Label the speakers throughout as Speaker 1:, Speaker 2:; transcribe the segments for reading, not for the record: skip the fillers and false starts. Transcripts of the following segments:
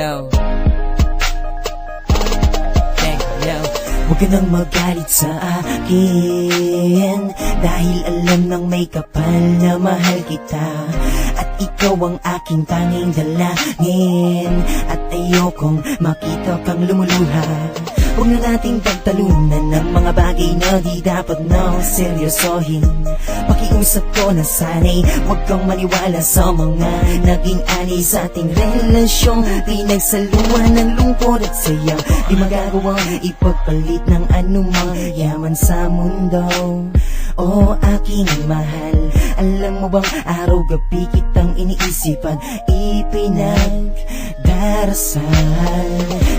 Speaker 1: yo.
Speaker 2: Huwag ka nang magalit sa akin, dahil alam ng may kapal na mahal kita. At ikaw ang aking tanging dalangin, at ayokong makita kang lumuluha. Huwag na nating pagtalunan ng mga bagay na di dapat na seryosohin. Pakiusap ko na sana'y huwag kang maniwala sa mga naging ani sa ating relasyong pinagsaluan ng lungkot at saya. Di magagawang ipagpalit ng anumang yaman sa mundo. O aking mahal, alam mo bang araw-gabi kitang iniisip at ipinagdarasal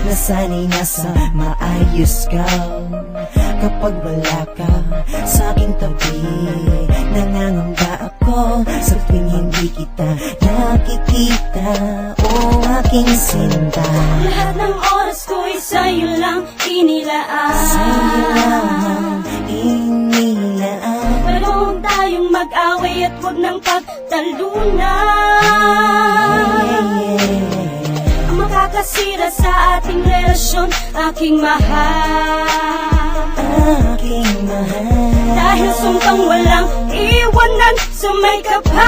Speaker 2: na sana'y nasa maayos ka. Kapag wala ka sa aking tabi, nangangamba ako sa tuwing hindi kita nakikita. O aking sinta,
Speaker 3: lahat ng oras ko'y sa'yo lang inilaan.
Speaker 2: sa'yo lang inilaan.
Speaker 3: Pero huwag tayong mag-away at huwag nang pagtalunan. Ang makakasira sa ating relasyon, aking mahal,
Speaker 2: aking mahal.
Speaker 3: dahil sumpang walang iwanan sa may kapal.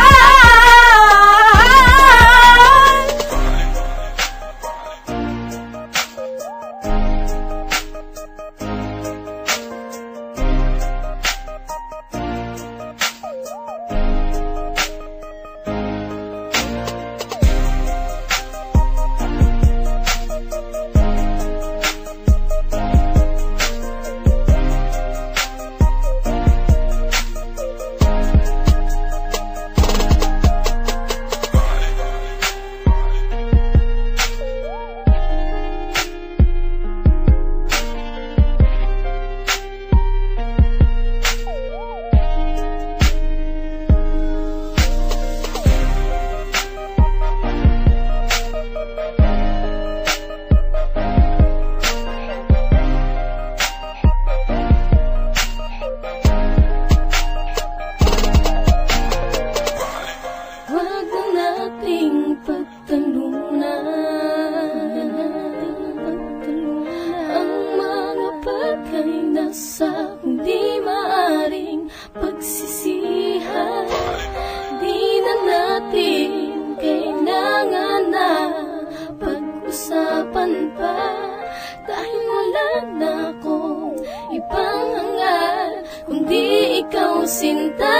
Speaker 3: Sa hindi maaring pagsisihan, di na natin kailangan na pag-usapan pa, dahil wala na akong ibang hangal kundi ikaw, sinta.